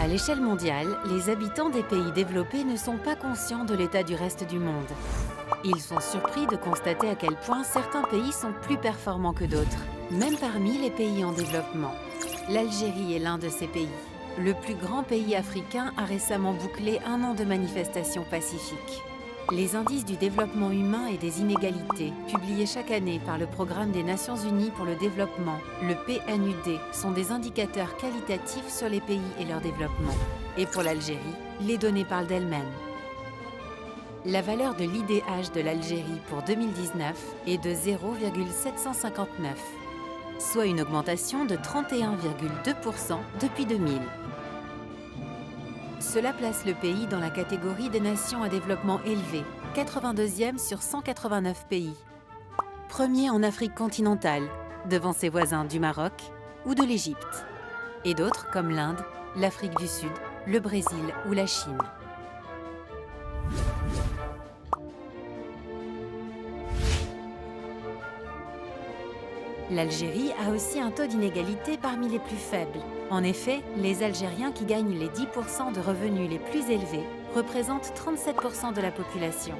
À l'échelle mondiale, les habitants des pays développés ne sont pas conscients de l'état du reste du monde. Ils sont surpris de constater à quel point certains pays sont plus performants que d'autres, même parmi les pays en développement. L'Algérie est l'un de ces pays. Le plus grand pays africain a récemment bouclé 1 an de manifestations pacifiques. Les indices du développement humain et des inégalités, publiés chaque année par le Programme des Nations Unies pour le développement, le PNUD, sont des indicateurs qualitatifs sur les pays et leur développement. Et pour l'Algérie, les données parlent d'elles-mêmes. La valeur de l'IDH de l'Algérie pour 2019 est de 0,759, soit une augmentation de 31,2% depuis 2000. Cela place le pays dans la catégorie des nations à développement élevé, 82e sur 189 pays. Premier en Afrique continentale, devant ses voisins du Maroc ou de l'Égypte, et d'autres comme l'Inde, l'Afrique du Sud, le Brésil ou la Chine. L'Algérie a aussi un taux d'inégalité parmi les plus faibles. En effet, les Algériens qui gagnent les 10% de revenus les plus élevés représentent 37% de la population.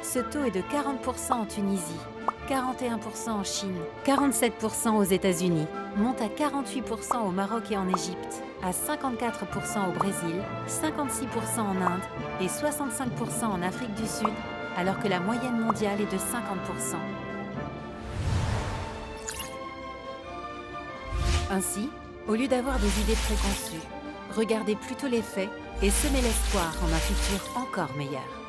Ce taux est de 40% en Tunisie, 41% en Chine, 47% aux États-Unis, monte à 48% au Maroc et en Égypte, à 54% au Brésil, 56% en Inde et 65% en Afrique du Sud, alors que la moyenne mondiale est de 50%. Ainsi, au lieu d'avoir des idées préconçues, regardez plutôt les faits et semez l'espoir en un futur encore meilleur.